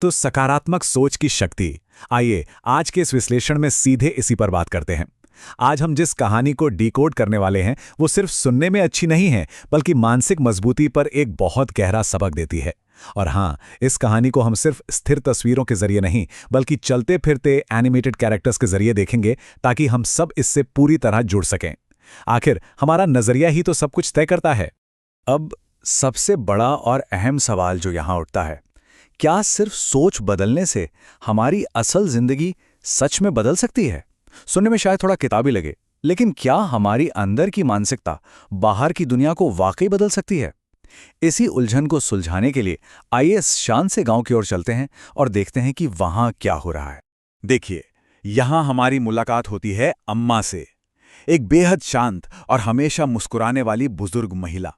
तो सकारात्मक सोच की शक्ति। आइए आज के इस विश्लेषण में सीधे इसी पर बात करते हैं। आज हम जिस कहानी को डिकोड करने वाले हैं वो सिर्फ सुनने में अच्छी नहीं है, बल्कि मानसिक मजबूती पर एक बहुत गहरा सबक देती है। और हाँ, इस कहानी को हम सिर्फ स्थिर तस्वीरों के जरिए नहीं, बल्कि चलते फिरते एनिमेटेड कैरेक्टर्स के जरिए देखेंगे, ताकि हम सब इससे पूरी तरह जुड़ सकें। आखिर हमारा नजरिया ही तो सब कुछ तय करता है। अब सबसे बड़ा और अहम सवाल जो यहाँ उठता है, क्या सिर्फ सोच बदलने से हमारी असल जिंदगी सच में बदल सकती है? सुनने में शायद थोड़ा किताबी लगे, लेकिन क्या हमारी अंदर की मानसिकता बाहर की दुनिया को वाकई बदल सकती है? इसी उलझन को सुलझाने के लिए आइए शान से गांव की ओर चलते हैं और देखते हैं कि वहां क्या हो रहा है। देखिए, यहां हमारी मुलाकात होती है अम्मा से, एक बेहद शांत और हमेशा मुस्कुराने वाली बुजुर्ग महिला।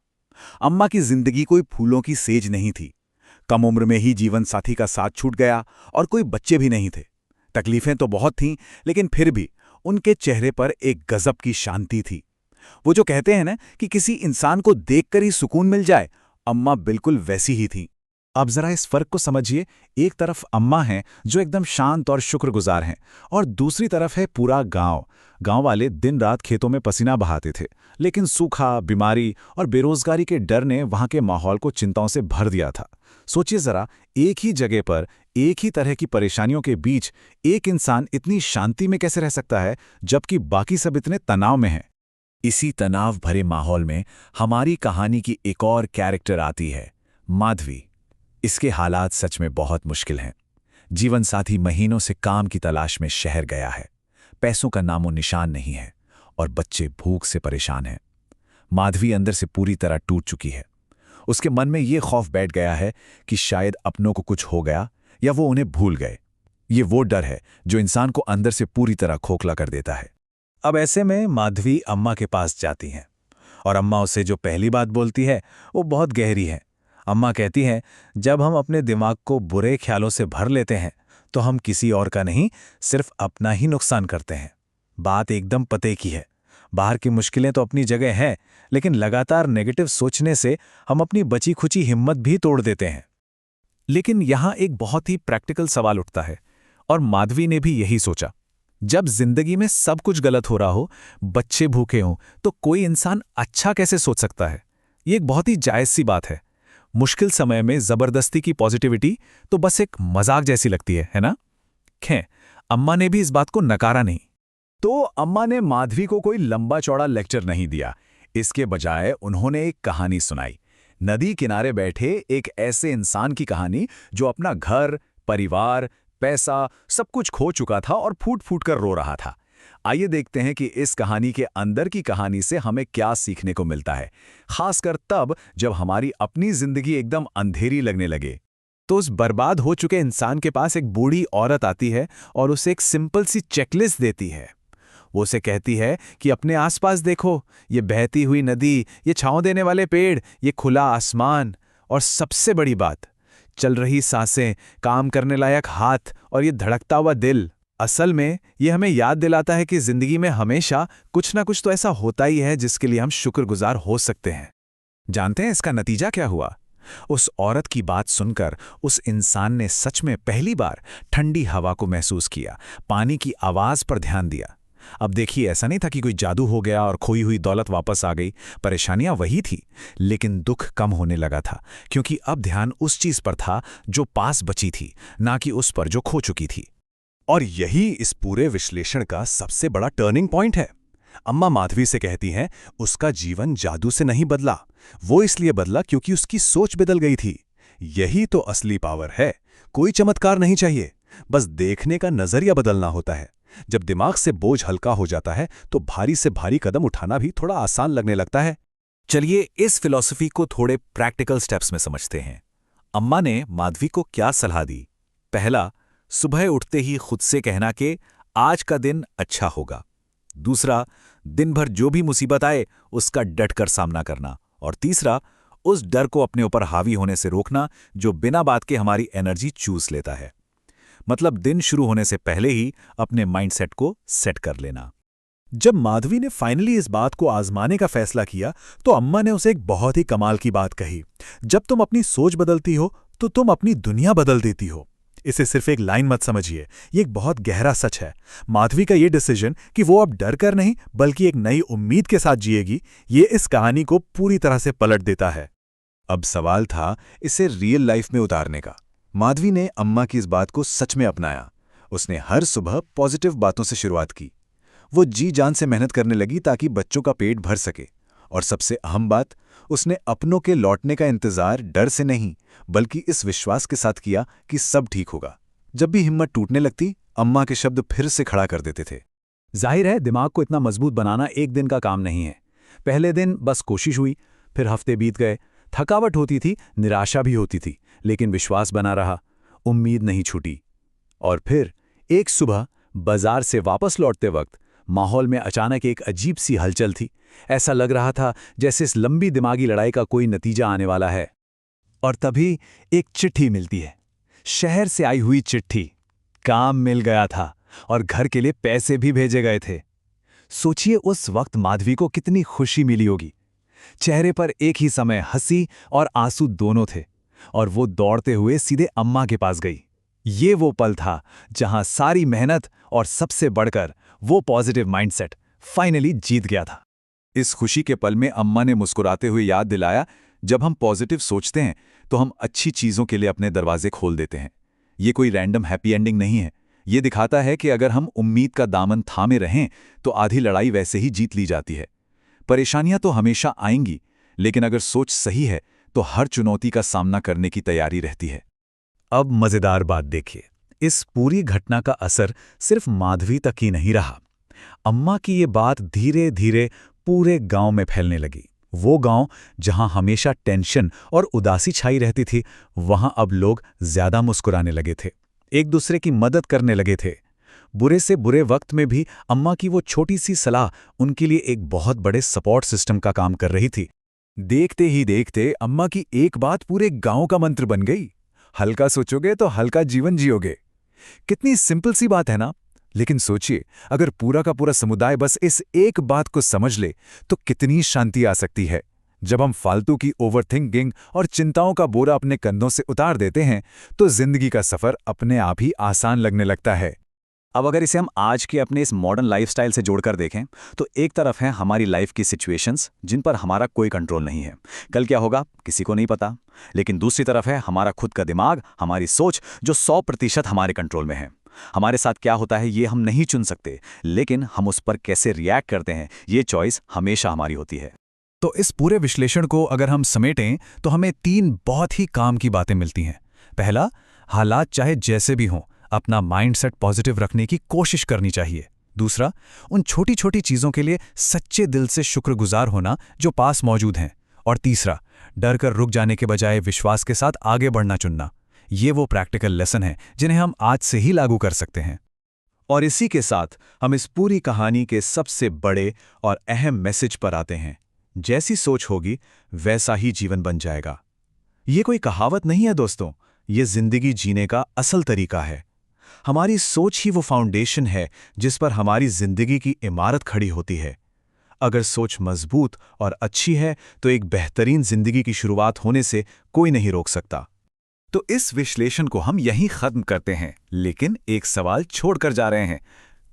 अम्मा की जिंदगी कोई फूलों की सेज नहीं थी। कम उम्र में ही जीवन साथी का साथ छूट गया और कोई बच्चे भी नहीं थे। तकलीफें तो बहुत थीं, लेकिन फिर भी उनके चेहरे पर एक गजब की शांति थी। वो जो कहते हैं ना कि किसी इंसान को देखकर ही सुकून मिल जाए, अम्मा बिल्कुल वैसी ही थी। अब जरा इस फर्क को समझिए। एक तरफ अम्मा हैं जो एकदम शांत और शुक्रगुजार हैं, और दूसरी तरफ है पूरा गांव। गांव वाले दिन रात खेतों में पसीना बहाते थे, लेकिन सूखा, बीमारी और बेरोजगारी के डर ने वहां के माहौल को चिंताओं से भर दिया था। सोचिए जरा, एक ही जगह पर एक ही तरह की परेशानियों के बीच एक इंसान इतनी शांति में कैसे रह सकता है, जबकि बाकी सब इतने तनाव में हैं। इसी तनाव भरे माहौल में हमारी कहानी की एक और कैरेक्टर आती है, माधवी। इसके हालात सच में बहुत मुश्किल हैं। जीवन साथी महीनों से काम की तलाश में शहर गया है, पैसों का नामो निशान नहीं है, और बच्चे भूख से परेशान हैं। माधवी अंदर से पूरी तरह टूट चुकी है। उसके मन में ये खौफ बैठ गया है कि शायद अपनों को कुछ हो गया या वो उन्हें भूल गए। ये वो डर है जो इंसान को अंदर से पूरी तरह खोखला कर देता है। अब ऐसे में माधवी अम्मा के पास जाती हैं, और अम्मा उसे जो पहली बात बोलती है वो बहुत गहरी है। अम्मा कहती हैं, जब हम अपने दिमाग को बुरे ख्यालों से भर लेते हैं तो हम किसी और का नहीं, सिर्फ अपना ही नुकसान करते हैं। बात एकदम पते की है। बाहर की मुश्किलें तो अपनी जगह हैं, लेकिन लगातार नेगेटिव सोचने से हम अपनी बची खुची हिम्मत भी तोड़ देते हैं। लेकिन यहां एक बहुत ही प्रैक्टिकल सवाल उठता है, और माधवी ने भी यही सोचा। जब जिंदगी में सब कुछ गलत हो रहा हो, बच्चे भूखे हों, तो कोई इंसान अच्छा कैसे सोच सकता है? ये एक बहुत ही जायज सी बात है। मुश्किल समय में जबरदस्ती की पॉजिटिविटी तो बस एक मजाक जैसी लगती है ना? खैर, अम्मा ने भी इस बात को नकारा नहीं। तो अम्मा ने माधवी को कोई लंबा चौड़ा लेक्चर नहीं दिया। इसके बजाय उन्होंने एक कहानी सुनाई। नदी किनारे बैठे एक ऐसे इंसान की कहानी जो अपना घर, परिवार, पैसा सब कुछ खो चुका था और फूट फूट कर रो रहा था। आइए देखते हैं कि इस कहानी के अंदर की कहानी से हमें क्या सीखने को मिलता है, खासकर तब जब हमारी अपनी जिंदगी एकदम अंधेरी लगने लगे। तो उस बर्बाद हो चुके इंसान के पास एक बूढ़ी औरत आती है और उसे एक सिंपल सी चेकलिस्ट देती है। वो उसे कहती है कि अपने आसपास देखो, ये बहती हुई नदी, ये छांव देने वाले पेड़, ये खुला आसमान, और सबसे बड़ी बात, चल रही सांसें, काम करने लायक हाथ और ये धड़कता हुआ दिल। असल में ये हमें याद दिलाता है कि जिंदगी में हमेशा कुछ ना कुछ तो ऐसा होता ही है जिसके लिए हम शुक्रगुजार हो सकते हैं। जानते हैं इसका नतीजा क्या हुआ? उस औरत की बात सुनकर उस इंसान ने सच में पहली बार ठंडी हवा को महसूस किया, पानी की आवाज पर ध्यान दिया। अब देखिए, ऐसा नहीं था कि कोई जादू हो गया और खोई हुई दौलत वापस आ गई। परेशानियां वही थी, लेकिन दुख कम होने लगा था, क्योंकि अब ध्यान उस चीज पर था जो पास बची थी, ना कि उस पर जो खो चुकी थी। और यही इस पूरे विश्लेषण का सबसे बड़ा टर्निंग पॉइंट है। अम्मा माधवी से कहती हैं, उसका जीवन जादू से नहीं बदला, वो इसलिए बदला क्योंकि उसकी सोच बदल गई थी। यही तो असली पावर है। कोई चमत्कार नहीं चाहिए, बस देखने का नजरिया बदलना होता है। जब दिमाग से बोझ हल्का हो जाता है तो भारी से भारी कदम उठाना भी थोड़ा आसान लगने लगता है। चलिए इस फिलॉसफी को थोड़े प्रैक्टिकल स्टेप्स में समझते हैं। अम्मा ने माधवी को क्या सलाह दी? पहला, सुबह उठते ही खुद से कहना कि आज का दिन अच्छा होगा। दूसरा, दिन भर जो भी मुसीबत आए उसका डटकर सामना करना। और तीसरा, उस डर को अपने ऊपर हावी होने से रोकना जो बिना बात के हमारी एनर्जी चूस लेता है। मतलब दिन शुरू होने से पहले ही अपने माइंडसेट को सेट कर लेना। जब माधवी ने फाइनली इस बात को आजमाने का फैसला किया तो अम्मा ने उसे एक बहुत ही कमाल की बात कही, जब तुम अपनी सोच बदलती हो तो तुम अपनी दुनिया बदल देती हो। इसे सिर्फ एक लाइन मत समझिए, ये एक बहुत गहरा सच है। माधवी का ये डिसीजन कि वो अब डर कर नहीं बल्कि एक नई उम्मीद के साथ जिएगी, ये इस कहानी को पूरी तरह से पलट देता है। अब सवाल था इसे रियल लाइफ में उतारने का। माधवी ने अम्मा की इस बात को सच में अपनाया। उसने हर सुबह पॉजिटिव बातों से शुरुआत की। वो जी जान से मेहनत करने लगी ताकि बच्चों का पेट भर सके। और सबसे अहम बात, उसने अपनों के लौटने का इंतजार डर से नहीं बल्कि इस विश्वास के साथ किया कि सब ठीक होगा। जब भी हिम्मत टूटने लगती, अम्मा के शब्द फिर से खड़ा कर देते थे। जाहिर है, दिमाग को इतना मजबूत बनाना एक दिन का काम नहीं है। पहले दिन बस कोशिश हुई, फिर हफ्ते बीत गए, थकावट होती थी, निराशा भी होती थी, लेकिन विश्वास बना रहा, उम्मीद नहीं छूटी। और फिर एक सुबह बाजार से वापस लौटते वक्त माहौल में अचानक एक अजीब सी हलचल थी। ऐसा लग रहा था जैसे इस लंबी दिमागी लड़ाई का कोई नतीजा आने वाला है। और तभी एक चिट्ठी मिलती है, शहर से आई हुई चिट्ठी। काम मिल गया था और घर के लिए पैसे भी भेजे गए थे। सोचिए उस वक्त माधवी को कितनी खुशी मिली होगी। चेहरे पर एक ही समय हंसी और आंसू दोनों थे, और वो दौड़ते हुए सीधे अम्मा के पास गई। ये वो पल था जहां सारी मेहनत और सबसे बढ़कर वो पॉजिटिव माइंडसेट फाइनली जीत गया था। इस खुशी के पल में अम्मा ने मुस्कुराते हुए याद दिलाया, जब हम पॉजिटिव सोचते हैं तो हम अच्छी चीज़ों के लिए अपने दरवाजे खोल देते हैं। ये कोई रैंडम हैप्पी एंडिंग नहीं है। ये दिखाता है कि अगर हम उम्मीद का दामन थामे रहें तो आधी लड़ाई वैसे ही जीत ली जाती है। परेशानियां तो हमेशा आएंगी, लेकिन अगर सोच सही है तो हर चुनौती का सामना करने की तैयारी रहती है। अब मजेदार बात देखिए, इस पूरी घटना का असर सिर्फ माधवी तक ही नहीं रहा। अम्मा की ये बात धीरे धीरे पूरे गांव में फैलने लगी। वो गांव जहां हमेशा टेंशन और उदासी छाई रहती थी, वहां अब लोग ज्यादा मुस्कुराने लगे थे, एक दूसरे की मदद करने लगे थे। बुरे से बुरे वक्त में भी अम्मा की वो छोटी सी सलाह उनके लिए एक बहुत बड़े सपोर्ट सिस्टम का काम कर रही थी। देखते ही देखते अम्मा की एक बात पूरे गांव का मंत्र बन गई, हल्का सोचोगे तो हल्का जीवन जियोगे। कितनी सिंपल सी बात है ना? लेकिन सोचिए, अगर पूरा का पूरा समुदाय बस इस एक बात को समझ ले तो कितनी शांति आ सकती है। जब हम फालतू की ओवरथिंकिंग और चिंताओं का बोरा अपने कंधों से उतार देते हैं तो जिंदगी का सफर अपने आप ही आसान लगने लगता है। अब अगर इसे हम आज के अपने इस मॉडर्न लाइफस्टाइल से जोड़कर देखें तो एक तरफ है हमारी लाइफ की सिचुएशंस जिन पर हमारा कोई कंट्रोल नहीं है, कल क्या होगा किसी को नहीं पता। लेकिन दूसरी तरफ है हमारा खुद का दिमाग, हमारी सोच, जो 100% हमारे कंट्रोल में है। हमारे साथ क्या होता है ये हम नहीं चुन सकते, लेकिन हम उस पर कैसे रिएक्ट करते हैं ये चॉइस हमेशा हमारी होती है। तो इस पूरे विश्लेषण को अगर हम समेटें तो हमें 3 बहुत ही काम की बातें मिलती हैं। पहला, हालात चाहे जैसे भी हों, अपना माइंडसेट पॉजिटिव रखने की कोशिश करनी चाहिए। दूसरा, उन छोटी छोटी चीज़ों के लिए सच्चे दिल से शुक्रगुजार होना जो पास मौजूद हैं। और तीसरा, डर कर रुक जाने के बजाय विश्वास के साथ आगे बढ़ना चुनना। ये वो प्रैक्टिकल लेसन हैं जिन्हें हम आज से ही लागू कर सकते हैं। और इसी के साथ हम इस पूरी कहानी के सबसे बड़े और अहम मैसेज पर आते हैं, जैसी सोच होगी वैसा ही जीवन बन जाएगा। ये कोई कहावत नहीं है दोस्तों, ये जिंदगी जीने का असल तरीका है। हमारी सोच ही वो फाउंडेशन है जिस पर हमारी जिंदगी की इमारत खड़ी होती है। अगर सोच मजबूत और अच्छी है तो एक बेहतरीन जिंदगी की शुरुआत होने से कोई नहीं रोक सकता। तो इस विश्लेषण को हम यहीं खत्म करते हैं, लेकिन एक सवाल छोड़कर जा रहे हैं।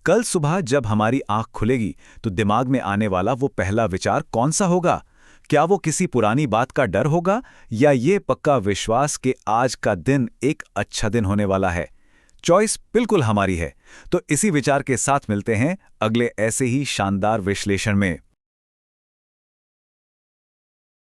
कल सुबह जब हमारी आंख खुलेगी तो दिमाग में आने वाला वो पहला विचार कौन सा होगा? क्या वो किसी पुरानी बात का डर होगा या ये पक्का विश्वास कि आज का दिन एक अच्छा दिन होने वाला है? चॉइस बिल्कुल हमारी है। तो इसी विचार के साथ मिलते हैं अगले ऐसे ही शानदार विश्लेषण में।